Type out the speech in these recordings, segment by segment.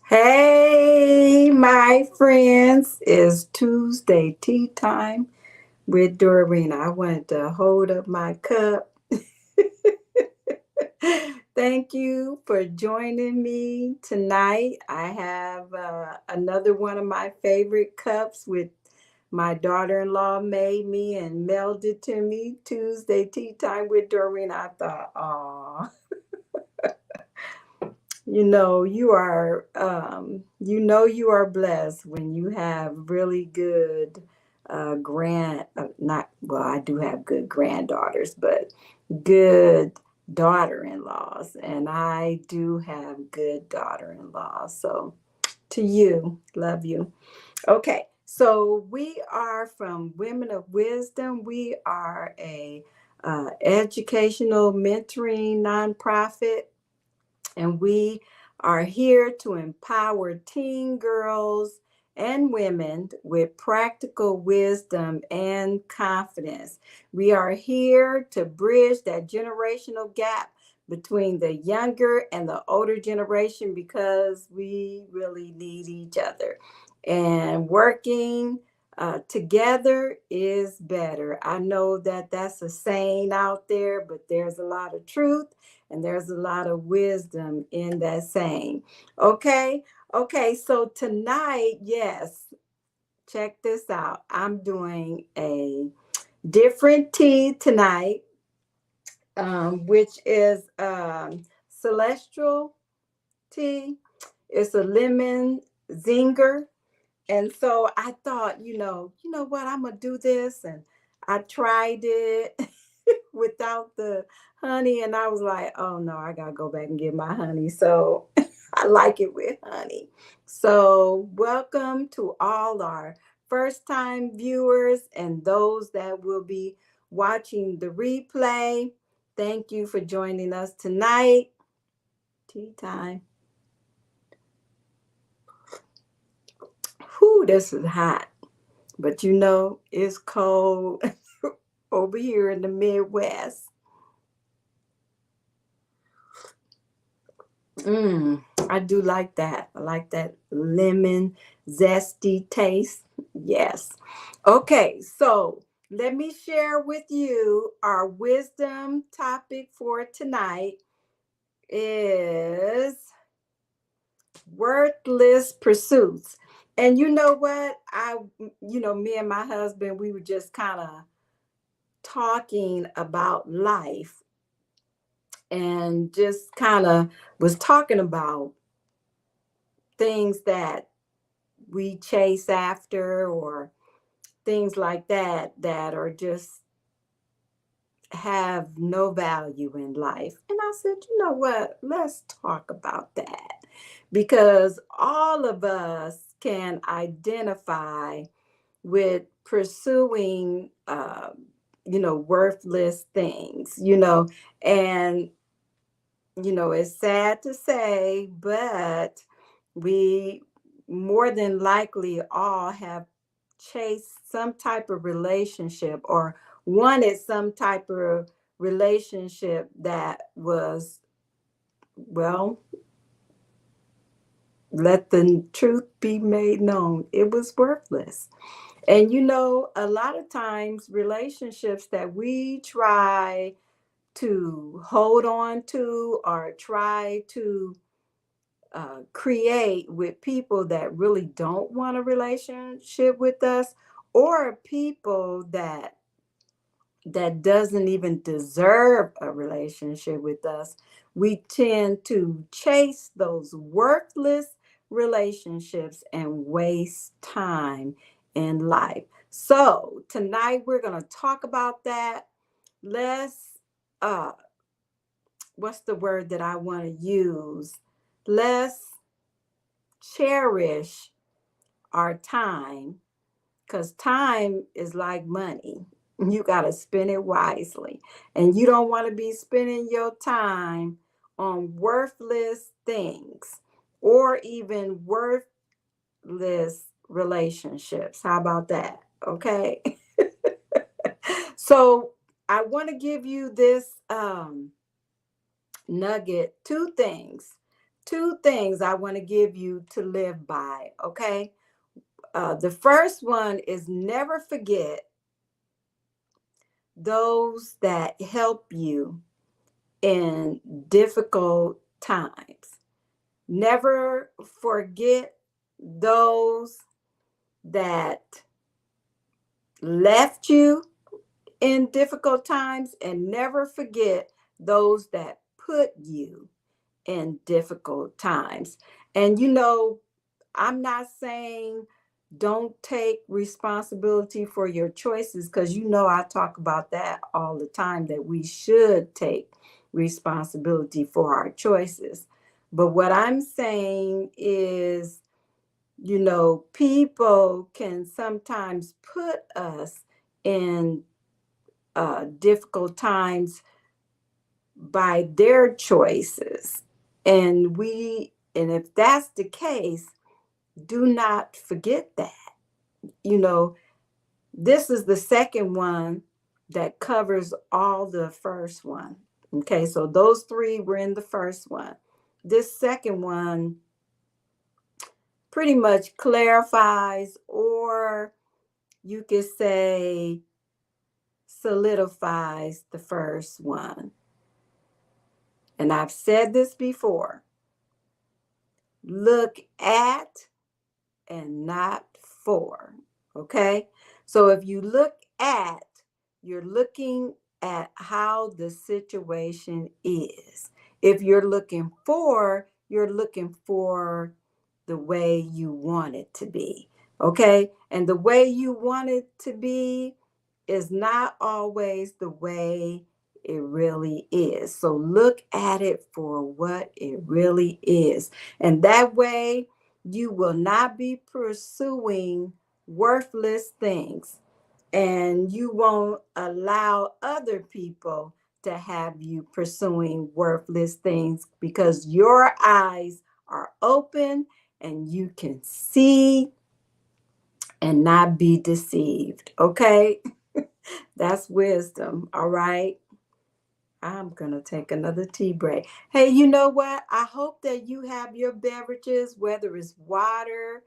Hey, my friends, it's Tuesday tea time with Doreen. I wanted to hold up my cup. Thank you for joining me tonight. I have another one of my favorite cups with my daughter-in-law made me and melded to me. Tuesday tea time with Doreen. I thought, oh, you are blessed when you have really good not well, I do have good granddaughters, but good daughter-in-laws, and I do have good daughter-in-laws. So to you, love you. Okay, so we are from Women of Wisdom. We are a educational mentoring nonprofit, and we are here to empower teen girls and women with practical wisdom and confidence. We are here to bridge that generational gap between the younger and the older generation because we really need each other. And working together is better. I know that that's a saying out there, but there's a lot of truth and there's a lot of wisdom in that saying. Okay. Okay. So tonight, yes, check this out. I'm doing a different tea tonight, which is celestial tea. It's a lemon zinger. And so I thought, what, I'm gonna do this. And I tried it without the honey, and I was like, oh no, I gotta go back and get my honey. So I like it with honey. So welcome to all our first time viewers and those that will be watching the replay. Thank you for joining us tonight. Tea time. Whew, this is hot. But it's cold over here in the Midwest. I do like that. I like that lemon zesty taste. Yes. Okay, so let me share with you our wisdom topic for tonight is worthless pursuits. And you know what? Me and my husband, we were just kind of talking about life and just kind of was talking about things that we chase after or things like that are just have no value in life. And I said, you know what? Let's talk about that because all of us can identify with pursuing, worthless things, and it's sad to say, but we more than likely all have chased some type of relationship or wanted some type of relationship that was, well, let the truth be made known. It was worthless. And a lot of times relationships that we try to hold on to or try to create with people that really don't want a relationship with us, or people that doesn't even deserve a relationship with us, we tend to chase those worthless relationships and waste time in life. So tonight we're going to talk about that. Let's uh what's the word that I want to use? Let's cherish our time, because time is like money. You got to spend it wisely. And you don't want to be spending your time on worthless things or even worthless relationships. How about that? Okay. So I want to give you this nugget, two things two things I want to give you to live by, okay? The first one is never forget those that help you in difficult times. Never forget those that left you in difficult times, and never forget those that put you in difficult times. And I'm not saying don't take responsibility for your choices, because I talk about that all the time, that we should take responsibility for our choices. But what I'm saying is, people can sometimes put us in difficult times by their choices. And if that's the case, do not forget that. You know, this is the second one that covers all the first one. Okay, so those three were in the first one. This second one pretty much clarifies, or you could say solidifies, the first one. And I've said this before: look at and not for. Okay? So if you look at, you're looking at how the situation is. If you're looking for, you're looking for the way you want it to be. Okay? And the way you want it to be is not always the way it really is. So look at it for what it really is. And that way, you will not be pursuing worthless things, and you won't allow other people to have you pursuing worthless things, because your eyes are open and you can see and not be deceived. Okay? That's wisdom. All right. I'm going to take another tea break. Hey, you know what? I hope that you have your beverages, whether it's water,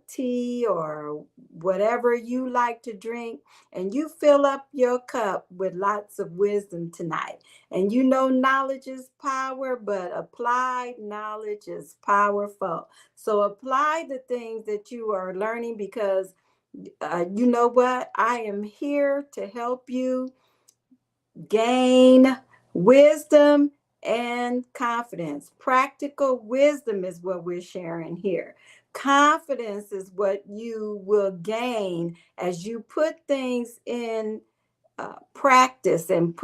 tea, or whatever you like to drink, and you fill up your cup with lots of wisdom tonight. And knowledge is power, but applied knowledge is powerful. So apply the things that you are learning, because you know what? I am here to help you gain wisdom and confidence. Practical wisdom is what we're sharing here. Confidence is what you will gain as you put things in practice, and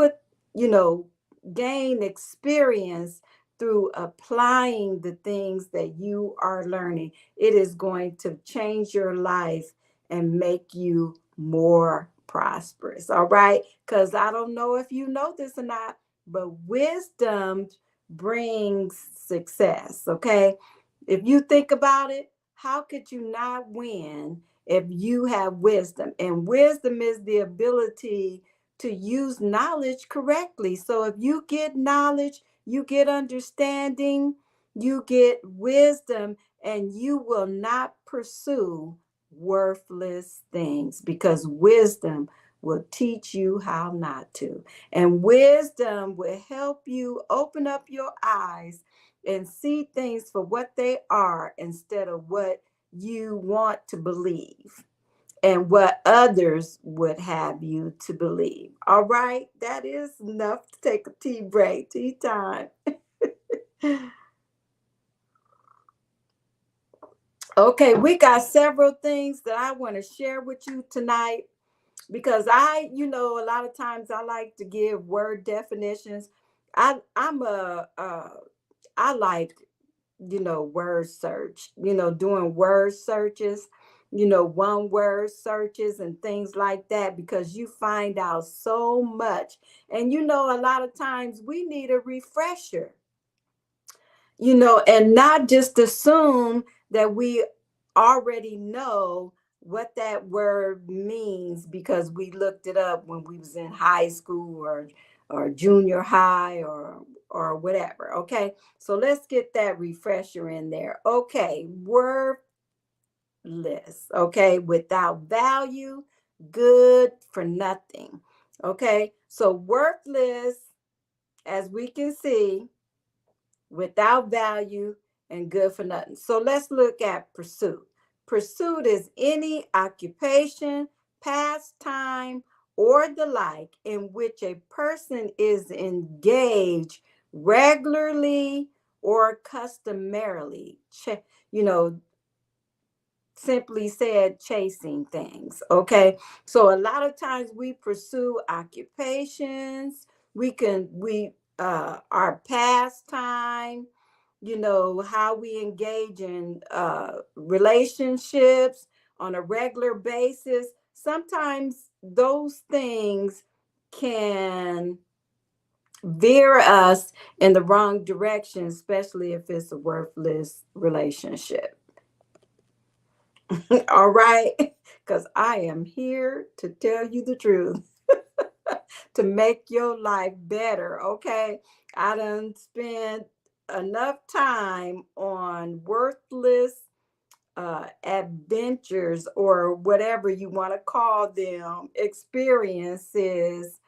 gain experience through applying the things that you are learning. It is going to change your life and make you more prosperous. All right. Because I don't know if you know this or not, but wisdom brings success. Okay. If you think about it, how could you not win if you have wisdom? And wisdom is the ability to use knowledge correctly. So if you get knowledge, you get understanding, you get wisdom, and you will not pursue worthless things, because wisdom will teach you how not to. And wisdom will help you open up your eyes and see things for what they are, instead of what you want to believe and what others would have you to believe. All right, that is enough to take a tea break, tea time. Okay, we got several things that I want to share with you tonight, because a lot of times I like to give word definitions. I'm I like word search, doing word searches, one word searches and things like that, because you find out so much. And a lot of times we need a refresher, and not just assume that we already know what that word means because we looked it up when we was in high school, or or junior high or whatever. Okay, so let's get that refresher in there. Okay, worthless. Okay, without value, good for nothing. Okay, so worthless, as we can see, without value and good for nothing. So let's look at pursuit. Pursuit is any occupation, pastime, or the like in which a person is engaged regularly or customarily. You know, simply said, chasing things. Okay, so a lot of times we pursue occupations. We our pastime, how we engage in relationships on a regular basis. Sometimes those things can veer us in the wrong direction, especially if it's a worthless relationship. All right, because I am here to tell you the truth, to make your life better. Okay, I done spent enough time on worthless adventures, or whatever you want to call them, experiences,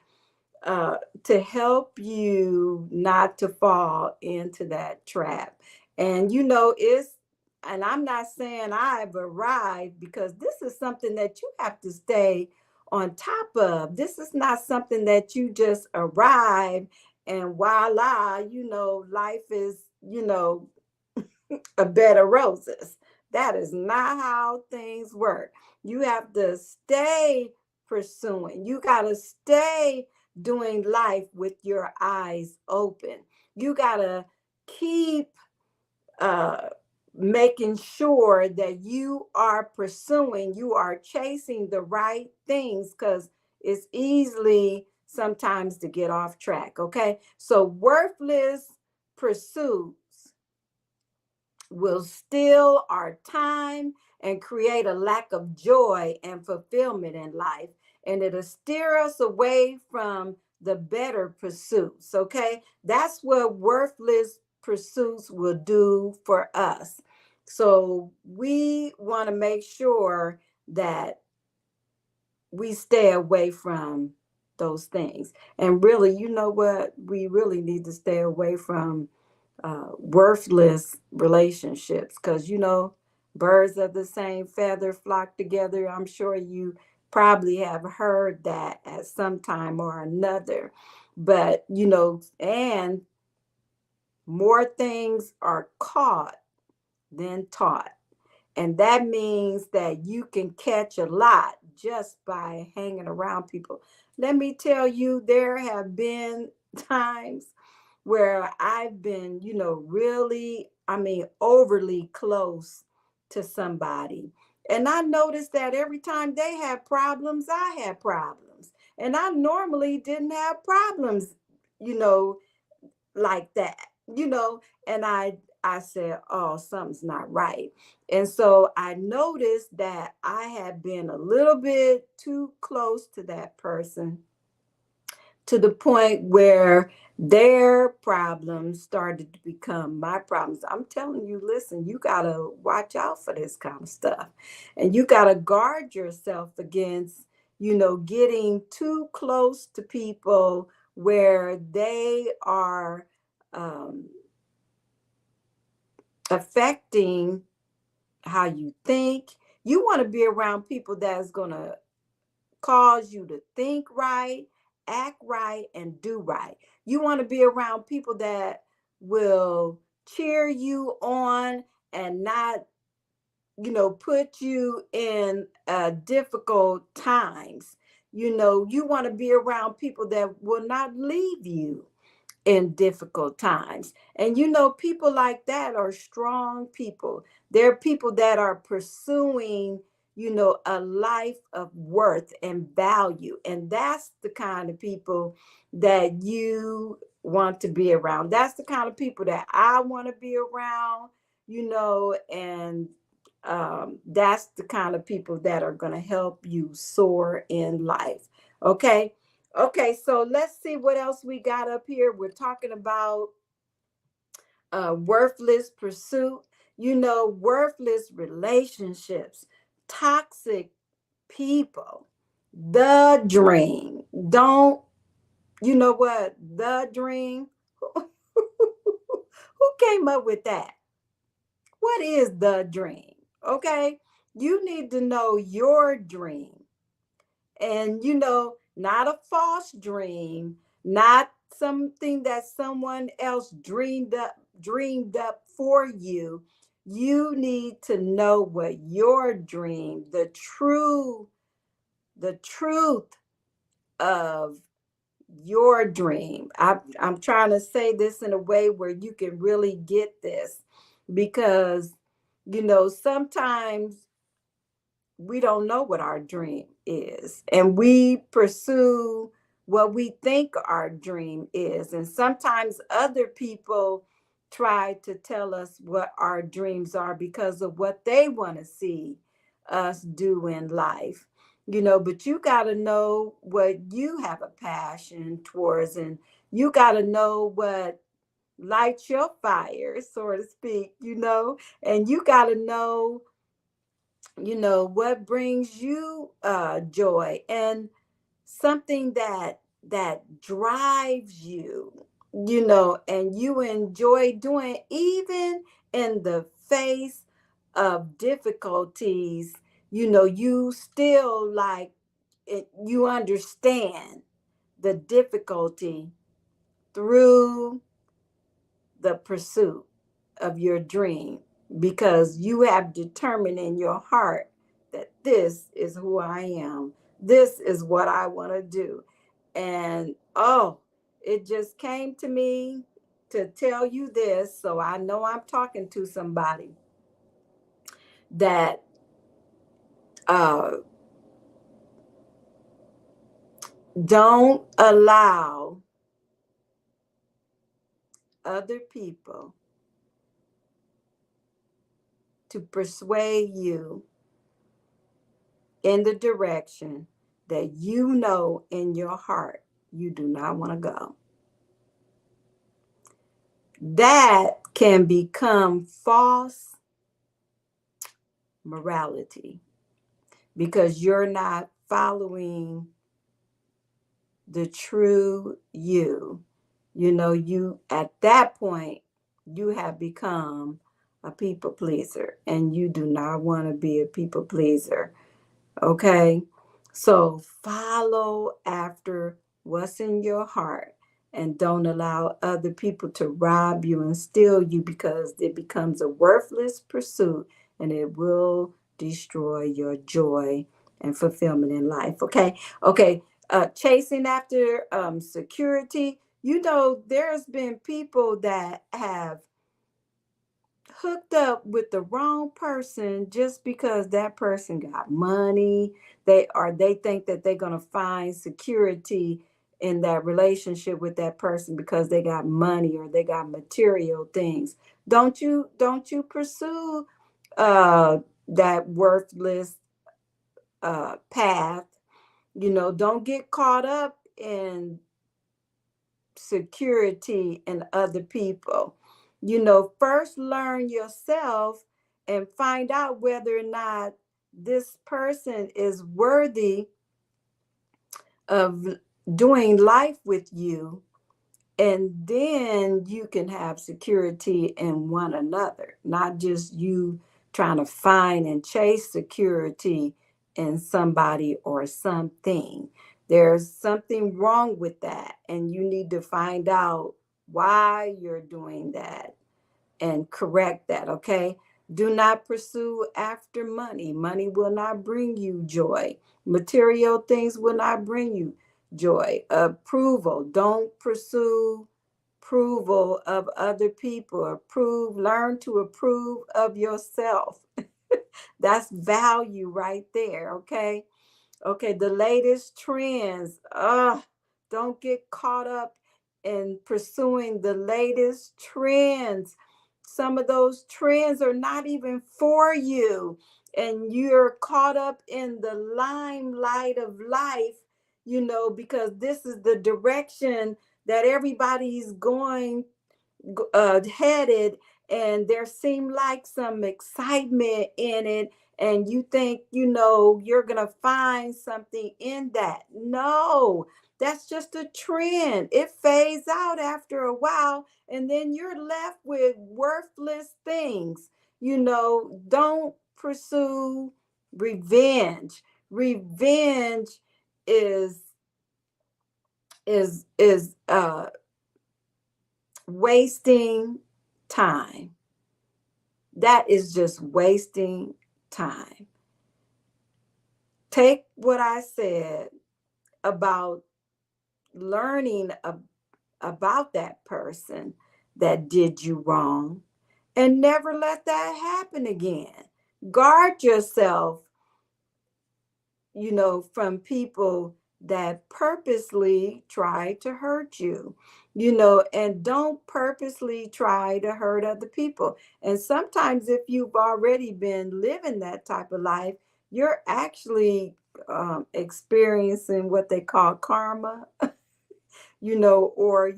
to help you not to fall into that trap. And and I'm not saying I've arrived, because this is something that you have to stay on top of. This is not something that you just arrive and voila, life is, a bed of roses. That is not how things work. You have to stay pursuing. You got to stay doing life with your eyes open. You got to keep uh, making sure that you are pursuing, you are chasing the right things, because it's easily sometimes to get off track. Okay. So, worthless pursuits will steal our time and create a lack of joy and fulfillment in life. And it'll steer us away from the better pursuits. Okay. That's what worthless pursuits will do for us. So we want to make sure that we stay away from those things. And really, you know what? We really need to stay away from worthless relationships, because birds of the same feather flock together. I'm sure you probably have heard that at some time or another. But and more things are caught than taught. And that means that you can catch a lot just by hanging around people. Let me tell you, there have been times where I've been, really, overly close to somebody. And I noticed that every time they had problems, I had problems. And I normally didn't have problems, you know, like that, and I said, oh, something's not right. And so I noticed that I had been a little bit too close to that person, to the point where their problems started to become my problems. I'm telling you, listen, you got to watch out for this kind of stuff. And you got to guard yourself against, getting too close to people where they are um, affecting how you think. You want to be around people that's going to cause you to think right, act right, and do right. You want to be around people that will cheer you on and not, put you in difficult times. You want to be around people that will not leave you in difficult times. And people like that are strong people. They're people that are pursuing, a life of worth and value. And that's the kind of people that you want to be around. That's the kind of people that I want to be around, and that's the kind of people that are going to help you soar in life. Okay. Okay, so let's see what else we got up here. We're talking about worthless pursuit, worthless relationships, toxic people, the dream. Don't, you know what? The dream. Who came up with that? What is the dream? Okay. You need to know your dream. And, not a false dream, not something that someone else dreamed up for you. You need to know what your dream, the truth of your dream. I'm trying to say this in a way where you can really get this, because sometimes we don't know what our dream is, and we pursue what we think our dream is, and sometimes other people try to tell us what our dreams are because of what they want to see us do in life. But you got to know what you have a passion towards, and you got to know what lights your fire, so to speak, and you got to know what brings you joy, and something that drives you, and you enjoy doing, even in the face of difficulties. You still like it, you understand the difficulty through the pursuit of your dream, because you have determined in your heart that this is who I am. This is what I want to do. And it just came to me to tell you this. So I know I'm talking to somebody that uh, don't allow other people to persuade you in the direction that in your heart you do not want to go. That can become false morality, because you're not following the true you. You at that point, you have become a people pleaser, and you do not want to be a people pleaser. Okay. So follow after what's in your heart, and don't allow other people to rob you and steal you, because it becomes a worthless pursuit, and it will destroy your joy and fulfillment in life. Okay. Okay. Chasing after security. There's been people that have hooked up with the wrong person just because that person got money. They think that they're going to find security in that relationship with that person because they got money or they got material things. Don't you pursue that worthless path. Don't get caught up in security in other people. First learn yourself and find out whether or not this person is worthy of doing life with you, and then you can have security in one another, not just you trying to find and chase security in somebody or something. There's something wrong with that, and you need to find out why you're doing that and correct that. Okay. Do not pursue after money. Money will not bring you joy. Material things will not bring you joy. Approval. Don't pursue approval of other people. Learn to approve of yourself. That's value right there. Okay. Okay, the latest trends. Don't get caught up in pursuing the latest trends. Some of those trends are not even for you, and you're caught up in the limelight of life. because this is the direction that everybody's going headed, and there seemed like some excitement in it, and you think you're gonna find something in that. No, that's just a trend. It fades out after a while, and then you're left with worthless things. Don't pursue revenge. Revenge is is wasting time. That is just wasting time. Take what I said about learning about that person that did you wrong, and never let that happen again. Guard yourself, from people that purposely try to hurt you, and don't purposely try to hurt other people. And sometimes, if you've already been living that type of life, you're actually experiencing what they call karma, or,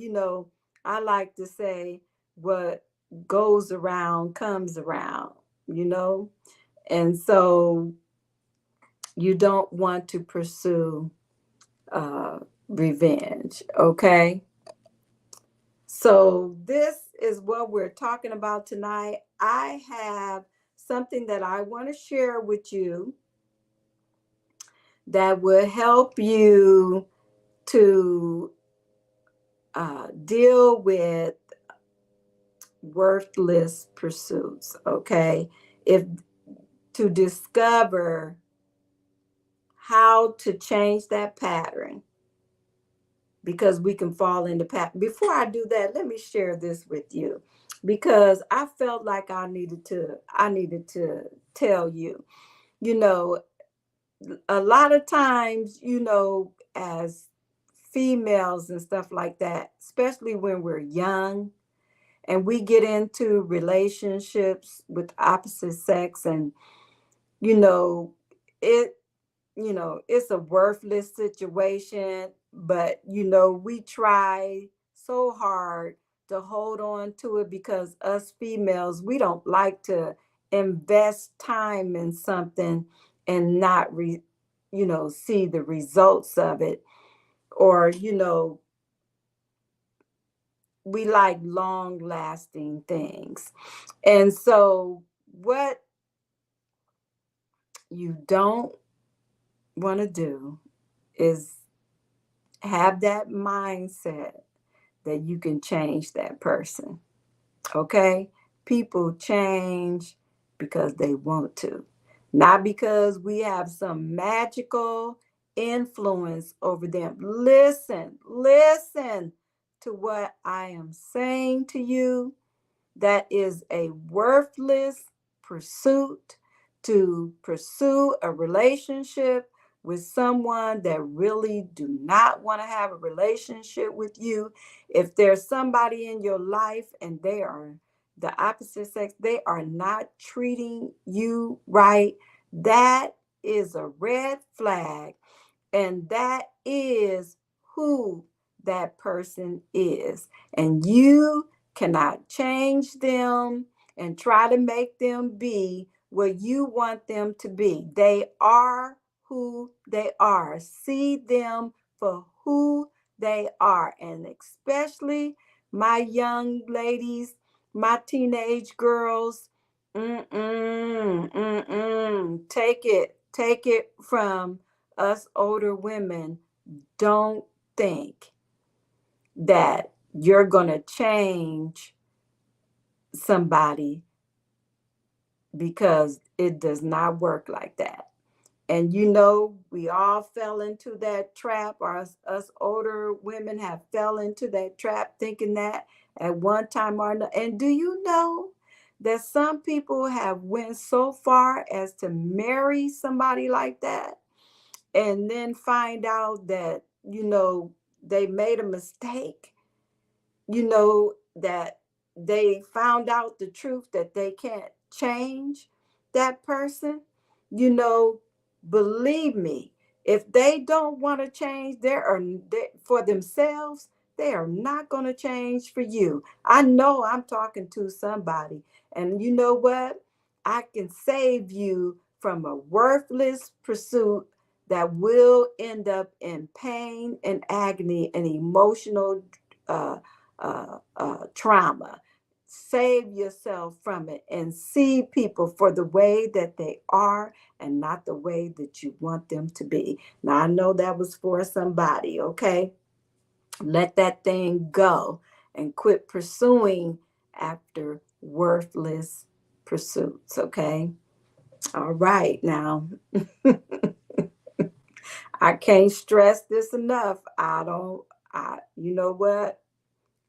I like to say, what goes around comes around, you know? And so you don't want to pursue uh, revenge. Okay. So, this is what we're talking about tonight. I have something that I want to share with you that will help you to deal with worthless pursuits. Okay. If to discover how to change that pattern, because we can fall into pattern. Before I do that, let me share this with you, because I felt like I needed to tell you. You know, a lot of times, as females and stuff like that, especially when we're young and we get into relationships with opposite sex, and you know it it's a worthless situation, but we try so hard to hold on to it, because us females, we don't like to invest time in something and not see the results of it. Or we like long lasting things. And so what you don't want to do is have that mindset that you can change that person. Okay? People change because they want to, not because we have some magical influence over them. Listen to what I am saying to you. That is a worthless pursuit, to pursue a relationship with someone that really do not want to have a relationship with you. If there's somebody in your life and they are the opposite sex, they are not treating you right, that is a red flag, and that is who that person is. And you cannot change them and try to make them be what you want them to be. They are who they are. See them for who they are. And especially my young ladies, my teenage girls, take it from us older women. Don't think that you're going to change somebody, because it does not work like that. And we all fell into that trap, or us older women have fell into that trap, thinking that at one time or another. And do you know that some people have went so far as to marry somebody like that, and then find out that they made a mistake, that they found out the truth, that they can't change that person. you know Believe me, If they don't want to change, for themselves, they are not going to change for you. I know I'm talking to somebody. And you know what? I can save you from a worthless pursuit that will end up in pain and agony and emotional uh, trauma. Save yourself from it and see people for the way that they are and not the way that you want them to be. Now, I know that was for somebody, okay? Let that thing go and quit pursuing after worthless pursuits, okay? All right, now, I can't stress this enough. You know what?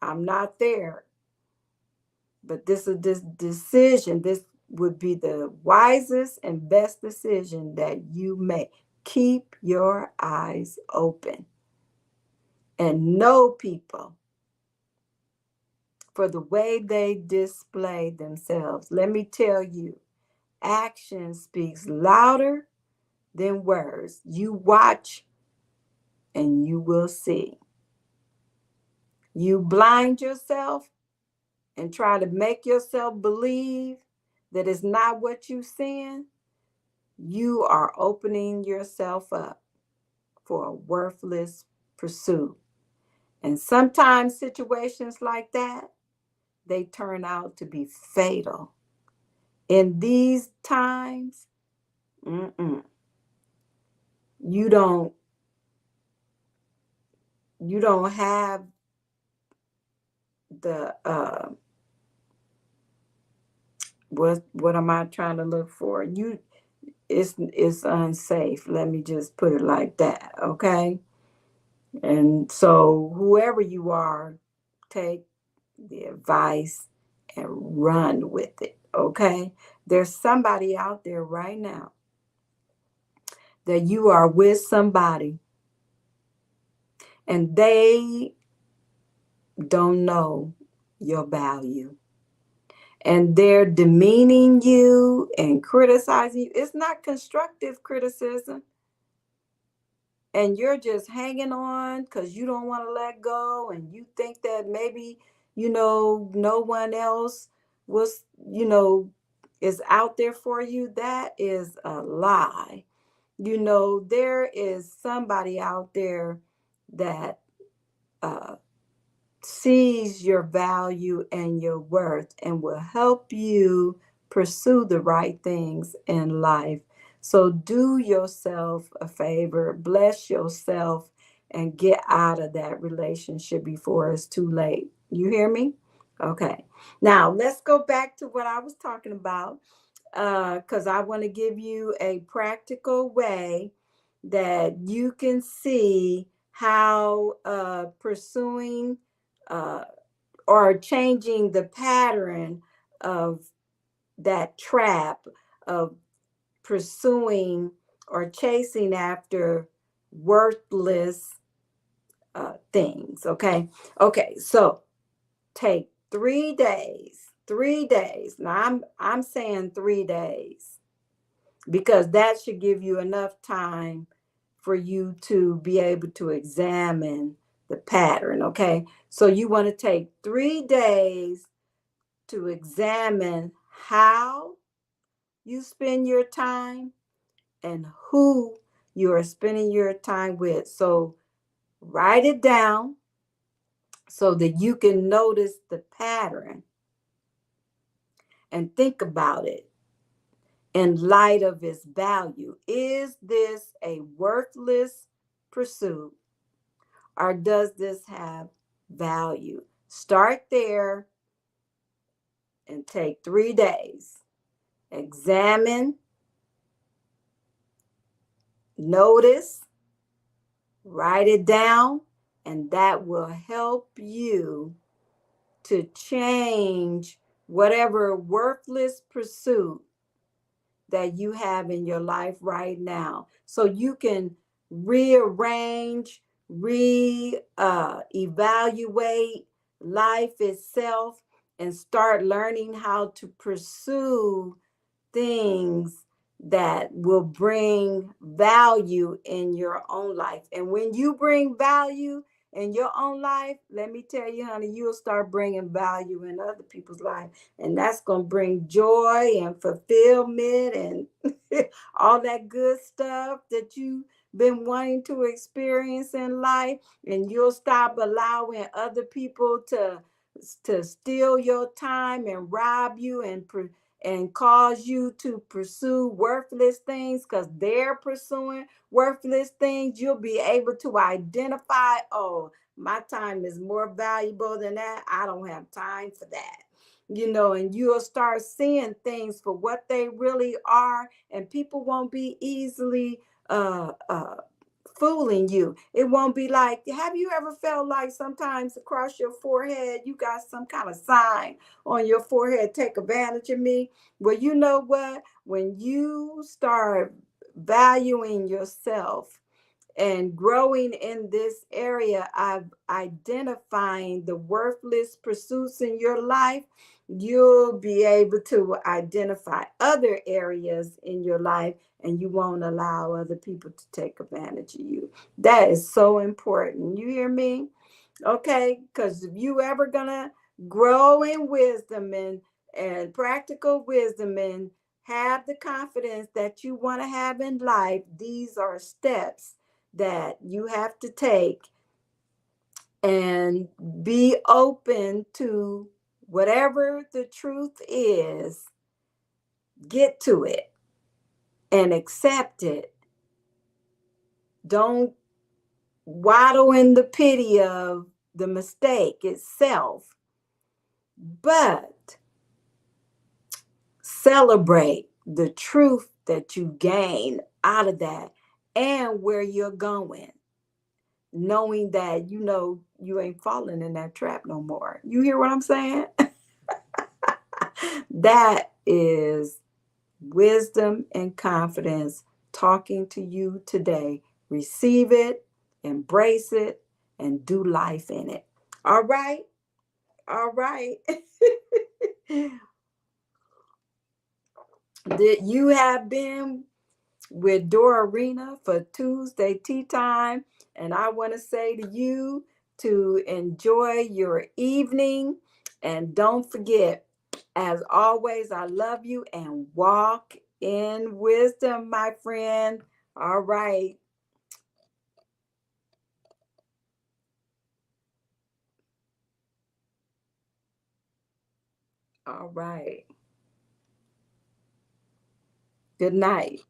I'm not there. But this decision, this would be the wisest and best decision that you make. Keep your eyes open and know people for the way they display themselves. Let me tell you, action speaks louder than words. You watch and you will see. You blind yourself and try to make yourself believe that it's not what you're seeing. You are opening yourself up for a worthless pursuit. And sometimes situations like that, they turn out to be fatal. In these times, mm-mm, you don't you don't have the what am I trying to look for? It's unsafe. Let me just put it like that, okay? And so whoever you are, take the advice and run with it, okay? There's somebody out there right now that you are with somebody and they don't know your value. And they're demeaning you and criticizing you. It's not constructive criticism. And you're just hanging on because you don't want to let go and you think that maybe no one else was is out there for you. That is a lie. There is somebody out there that uh, sees your value and your worth and will help you pursue the right things in life. So do yourself a favor, bless yourself, and get out of that relationship before it's too late. You hear me? Okay. Now let's go back to what I was talking about, because I want to give you a practical way that you can see how pursuing uh, or changing the pattern of that trap of pursuing or chasing after worthless things. Okay, so take 3 days. 3 days. Now I'm saying 3 days because that should give you enough time for you to be able to examine the pattern. Okay, so you want to take 3 days to examine how you spend your time and who you are spending your time with. So write it down so that you can notice the pattern and think about it in light of its value. Is this a worthless pursuit or does this have value? Start there and take 3 days. Examine, notice, write it down, and that will help you to change whatever worthless pursuit that you have in your life right now. So you can rearrange, evaluate life itself and start learning how to pursue things that will bring value in your own life. And when you bring value in your own life, let me tell you, honey, you'll start bringing value in other people's life. And that's going to bring joy and fulfillment and all that good stuff that you've been wanting to experience in life. And you'll stop allowing other people to steal your time and rob you and cause you to pursue worthless things because they're pursuing worthless things. You'll be able to identify, oh, my time is more valuable than that. I don't have time for that. And you'll start seeing things for what they really are, and people won't be easily fooling you. It won't be like, have you ever felt like sometimes across your forehead, you got some kind of sign on your forehead, take advantage of me? Well, you know what? When you start valuing yourself and growing in this area of identifying the worthless pursuits in your life, you'll be able to identify other areas in your life, and you won't allow other people to take advantage of you. That is so important. You hear me? Okay, because if you ever gonna grow in wisdom and practical wisdom and have the confidence that you want to have in life, these are steps that you have to take, and be open to whatever the truth is. Get to it and accept it. Don't waddle in the pity of the mistake itself, but celebrate the truth that you gain out of that and where you're going, knowing that you ain't falling in that trap no more. You hear what I'm saying? That is wisdom and confidence talking to you today. Receive it, embrace it, and do life in it. All right. All right. That you have been with Dorarina for Tuesday Tea Time. And I want to say to you to enjoy your evening. And don't forget, as always, I love you, and walk in wisdom, my friend. All right. All right. Good night.